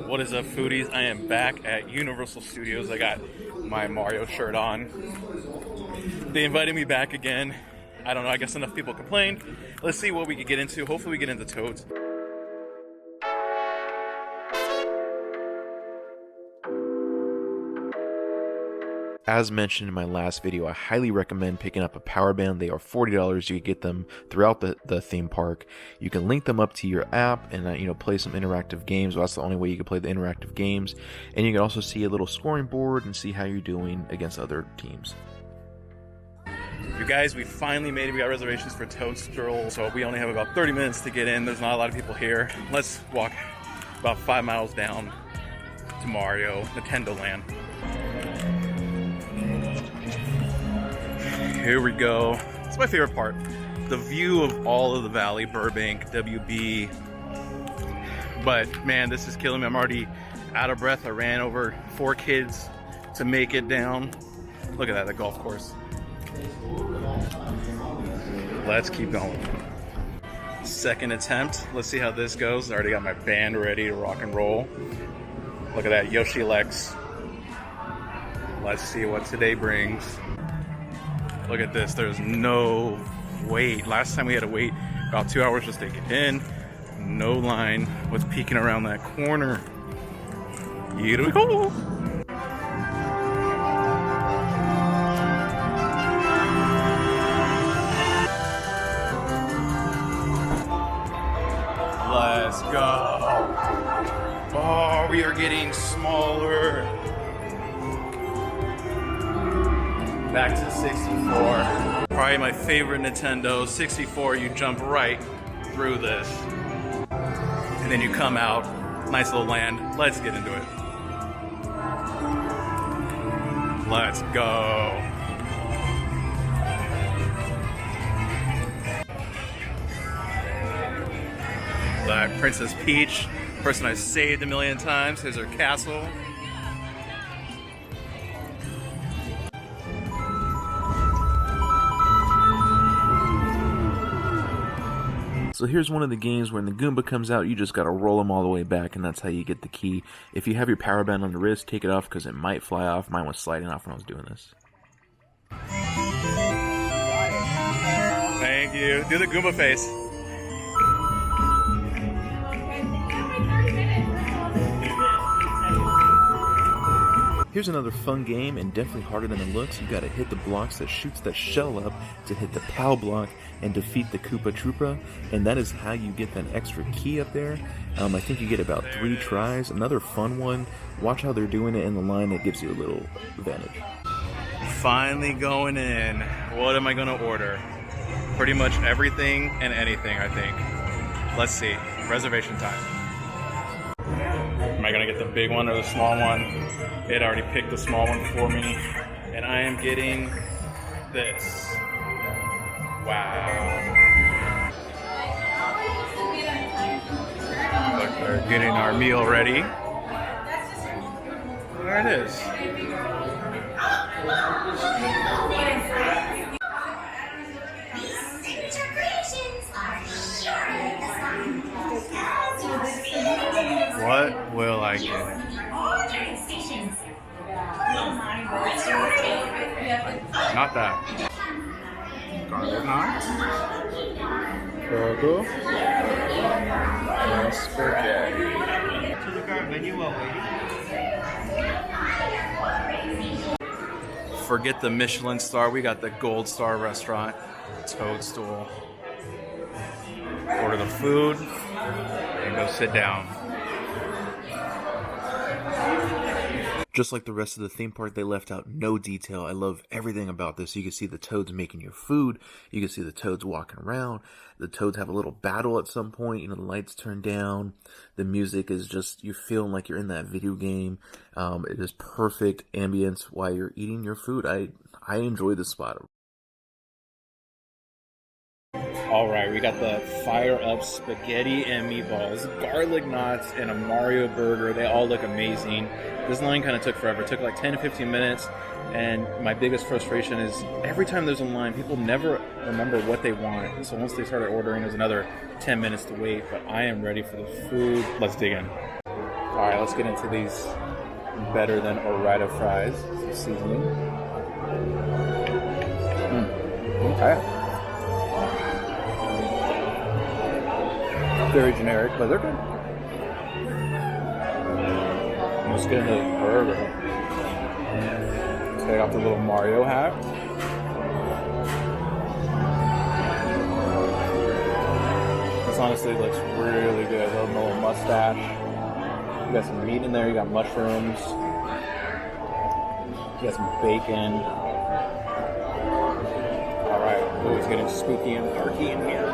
What is up, foodies? I am back at Universal Studios. I got my Mario shirt on. They invited me back again. I don't know, I guess enough people complained. Let's see what we could get into. Hopefully we get into Toads. As mentioned in my last video, I highly recommend picking up a power band. They are $40. You can get them throughout the theme park. You can link them up to your app and play some interactive games. Well, that's the only way you can play the interactive games. And you can also see a little scoring board and see how you're doing against other teams. You guys, we finally made it. We got reservations for Toadstool, so we only have about 30 minutes to get in. There's not a lot of people here. Let's walk about 5 miles down to Nintendo Land. Here we go. It's my favorite part. The view of all of the valley, Burbank, WB. But man, this is killing me. I'm already out of breath. I ran over 4 kids to make it down. Look at that, the golf course. Let's keep going. Second attempt. Let's see how this goes. I already got my band ready to rock and roll. Look at that, Yoshi Lex. Let's see what today brings. Look at this, there's no wait. Last time we had to wait about 2 hours just to get in. No line was peeking around that corner. Here we go. Let's go. Oh, we are getting smaller. Back to 64. Probably my favorite Nintendo. 64, you jump right through this. And then you come out. Nice little land. Let's get into it. Let's go. That Princess Peach, person I've saved a million times. Here's her castle. So here's one of the games when the Goomba comes out, you just gotta roll them all the way back, and that's how you get the key. If you have your power band on the wrist, take it off because it might fly off. Mine was sliding off when I was doing this. Thank you. Do the Goomba face. Here's another fun game, and definitely harder than it looks. You gotta hit the blocks that shoots that shell up to hit the POW block and defeat the Koopa Troopa, and that is how you get that extra key up there. I think you get about 3 tries. Another fun one. Watch how they're doing it in the line. It gives you a little advantage. Finally going in. What am I gonna order? Pretty much everything and anything, I think. Let's see. Reservation time. Am I gonna get the big one or the small one? It already picked the small one for me, and I am getting this. Wow. Look, they're getting our meal ready. There it is. What will I get? Not that. Garlic knots. Burger. And spaghetti. Forget the Michelin star. We got the Gold Star restaurant. Toadstool. Order the food and go sit down. Just like the rest of the theme park, they left out no detail. I love everything about this. You can see the Toads making your food. You can see the Toads walking around. The Toads have a little battle at some point. The lights turn down. The music is just, you're feeling like you're in that video game. It is perfect ambience while you're eating your food. I enjoy this spot. Alright, we got the fire up spaghetti and meatballs, garlic knots, and a Mario burger. They all look amazing. This line kind of took forever. It took like 10 to 15 minutes. And my biggest frustration is every time there's a line, people never remember what they want. So once they started ordering, there's another 10 minutes to wait. But I am ready for the food. Let's dig in. Alright, let's get into these better than Orida fries. Some seasoning. Okay. Very generic, but they're good. Let's get into the burger. Take off the little Mario hat. This honestly looks really good. A little mustache. You got some meat in there. You got mushrooms. You got some bacon. All right. Oh, it's getting spooky and darky in here.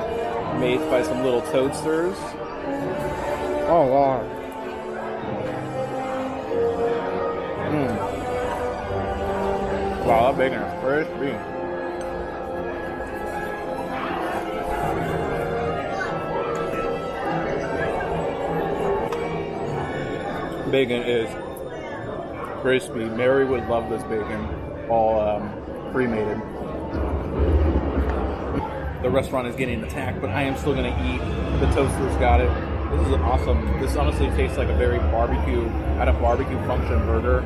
Made by some little toadsters. Oh, wow. Wow, that bacon is crispy. Bacon is crispy. Mary would love this bacon, all pre-mated. The restaurant is getting attacked, but I am still gonna eat. The toasters got it. This is awesome. This honestly tastes like a very barbecue, at a barbecue function burger.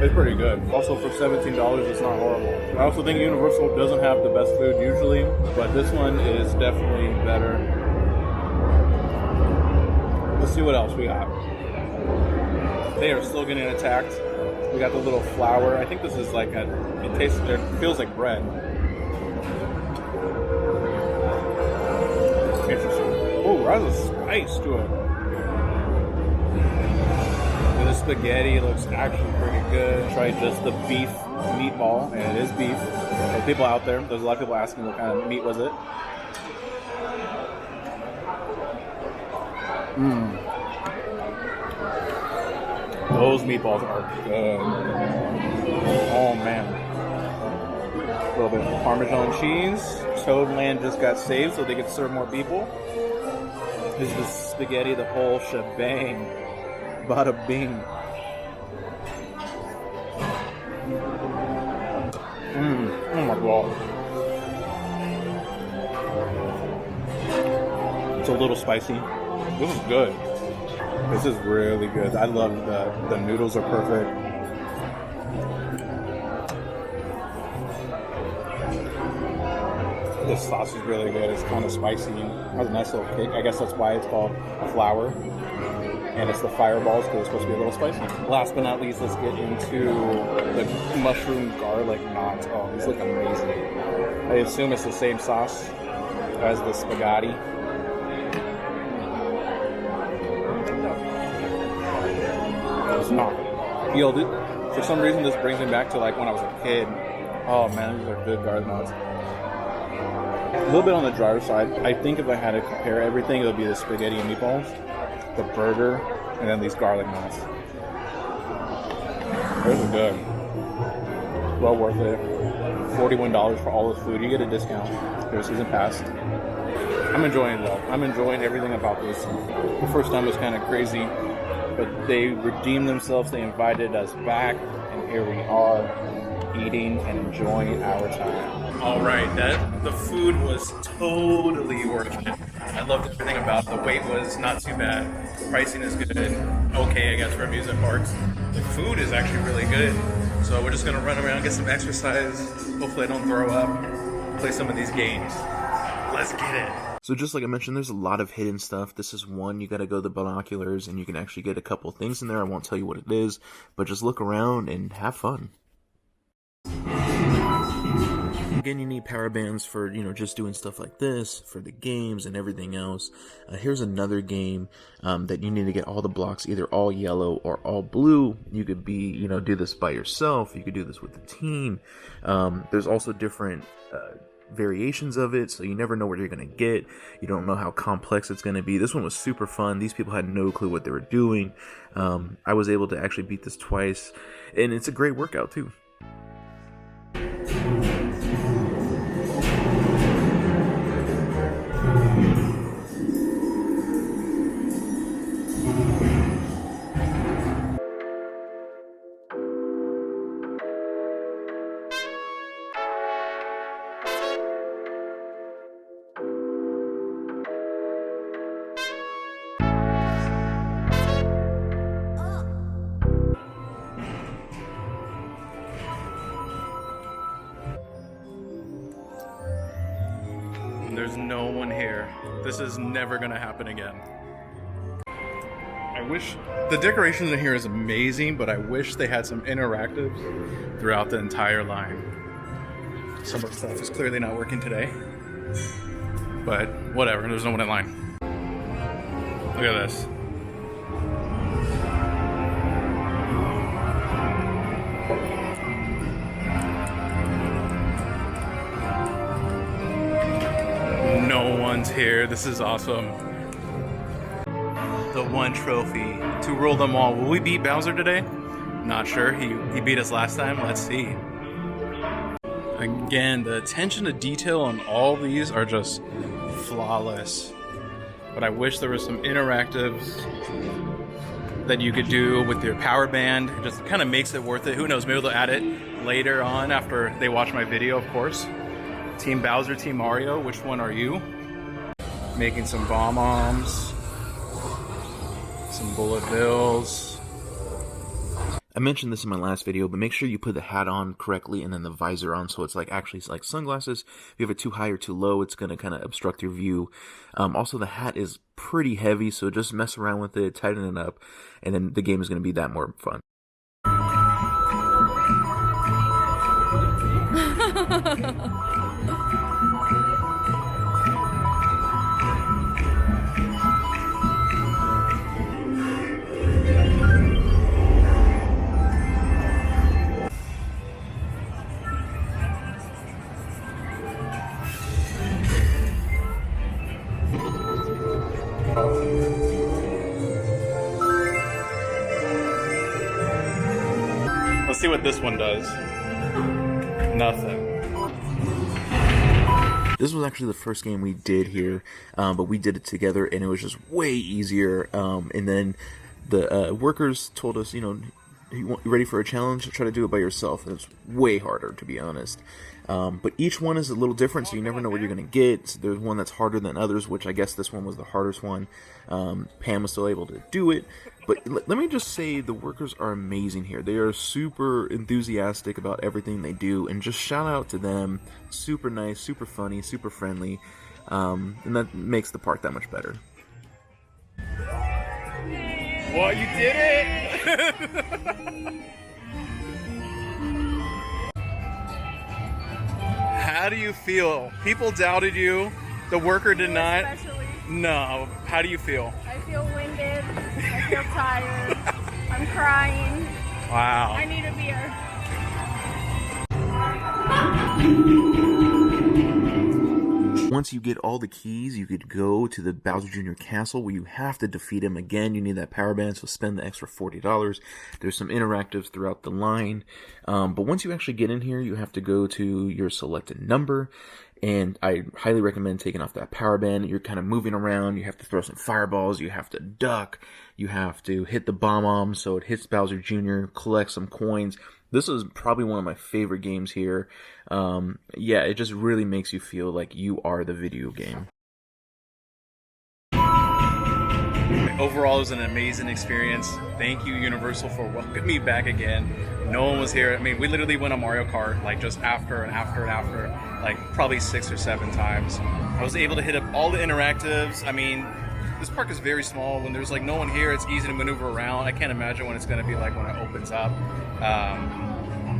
It's pretty good. Also for $17, it's not horrible. I also think Universal doesn't have the best food usually, but this one is definitely better. Let's see what else we got. They are still getting attacked. We got the little flour. I think this is like it feels like bread. Interesting. Oh, that has a spice to it. The spaghetti looks actually pretty good. Try just the beef meatball, and it is beef. For people out there, there's a lot of people asking what kind of meat was it. Those meatballs are good. Oh man. A little bit of Parmesan cheese. Toadland just got saved so they could serve more people. This is the spaghetti, the whole shebang. Bada bing. Oh my god. It's a little spicy. This is good. This is really good. I love the noodles are perfect. This sauce is really good. It's kind of spicy. It has a nice little kick. I guess that's why it's called flour. And it's the fireballs because it's supposed to be a little spicy. Last but not least, let's get into the mushroom garlic knots. Oh, these look amazing. I assume it's the same sauce as the spaghetti. It's not. Yo, for some reason, this brings me back to like when I was a kid. Oh man, these are good garlic knots. A little bit on the drier side. I think if I had to compare everything, it would be the spaghetti and meatballs, the burger, and then these garlic knots. Those are good. Well worth it. $41 for all this food. You get a discount. There's season pass. I'm enjoying it though. I'm enjoying everything about this. The first time was kind of crazy, but they redeemed themselves. They invited us back, and here we are, eating and enjoying our time. All right, the food was totally worth it. I loved everything about it. The wait was not too bad. The pricing is good. Okay, I guess, for amusement parks. The food is actually really good. So we're just gonna run around, get some exercise. Hopefully I don't throw up. Play some of these games. Let's get it. So just like I mentioned, there's a lot of hidden stuff. This is one. You got to go to the binoculars and you can actually get a couple of things in there. I won't tell you what it is, but just look around and have fun. Again, you need power bands for, just doing stuff like this, for the games and everything else. Here's another game that you need to get all the blocks either all yellow or all blue. You could do this by yourself. You could do this with the team. There's also different variations of it, so you never know what you're going to get. You don't know how complex it's going to be. This one was super fun. These people had no clue what they were doing. I was able to actually beat this twice, and it's a great workout too. and there's no one here. This is never gonna happen again. I wish the decorations in here is amazing, but I wish they had some interactives throughout the entire line. Some of the stuff is clearly not working today, but whatever, there's no one in line. Look at this. No one's here. This is awesome. The one trophy to rule them all. Will we beat Bowser today? Not sure. He beat us last time. Let's see. Again, the attention to detail on all these are just flawless. But I wish there was some interactives that you could do with your power band. It just kind of makes it worth it. Who knows? Maybe they'll add it later on after they watch my video, of course. Team Bowser, Team Mario, which one are you? Making some bomb-bombs. Some bullet bills. I mentioned this in my last video, but make sure you put the hat on correctly and then the visor on so it's like actually it's like sunglasses. If you have it too high or too low, it's going to kind of obstruct your view. Also, the hat is pretty heavy, so just mess around with it, tighten it up, and then the game is going to be that more fun. Let's see what this one does. Nothing. This was actually the first game we did here, but we did it together, and it was just way easier. And then the workers told us, you ready for a challenge? Try to do it by yourself. And it's way harder, to be honest. But each one is a little different, so you never know what you're going to get. So there's one that's harder than others, which I guess this one was the hardest one. Pam was still able to do it. But let me just say, the workers are amazing here. They are super enthusiastic about everything they do, and just shout out to them. Super nice, super funny, super friendly, and that makes the park that much better. Well, you did it! How do you feel? People doubted you. The worker did not. Especially. No. How do you feel? I feel winded. I feel tired. I'm crying. Wow. I need a beer. Once you get all the keys, you could go to the Bowser Jr. Castle, where you have to defeat him again. You need that power band, so spend the extra $40. There's some interactives throughout the line. But once you actually get in here, you have to go to your selected number. And I highly recommend taking off that power band. You're kind of moving around. You have to throw some fireballs. You have to duck. You have to hit the bomb so it hits Bowser Jr., collect some coins. This is probably one of my favorite games here. Yeah, it just really makes you feel like you are the video game. Overall, it was an amazing experience. Thank you, Universal, for welcoming me back again. No one was here. I mean, we literally went on Mario Kart, like, just after, like, probably 6 or 7 times. I was able to hit up all the interactives. I mean, this park is very small. When there's, like, no one here, it's easy to maneuver around. I can't imagine what it's going to be like when it opens up.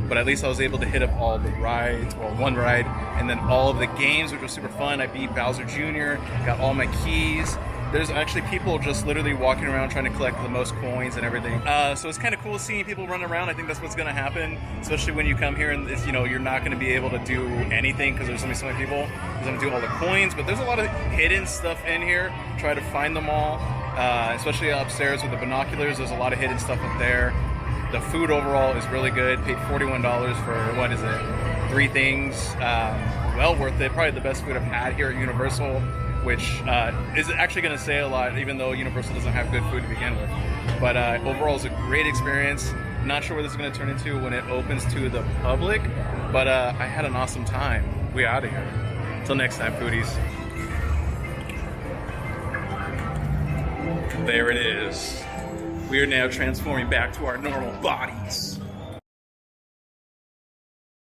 But at least I was able to hit up all the rides, or one ride, and then all of the games, which was super fun. I beat Bowser Jr., got all my keys. There's actually people just literally walking around trying to collect the most coins and everything. So it's kind of cool seeing people run around. I think that's what's going to happen, especially when you come here and it's, you're not going to be able to do anything because there's only so many people. You're going to do all the coins, but there's a lot of hidden stuff in here. Try to find them all, especially upstairs with the binoculars. There's a lot of hidden stuff up there. The food overall is really good. Paid $41 for, 3 things. Well worth it. Probably the best food I've had here at Universal, which is actually going to say a lot, even though Universal doesn't have good food to begin with. But overall, it's a great experience. Not sure what this is going to turn into when it opens to the public, but I had an awesome time. We out of here. Till next time, foodies. There it is. We are now transforming back to our normal bodies.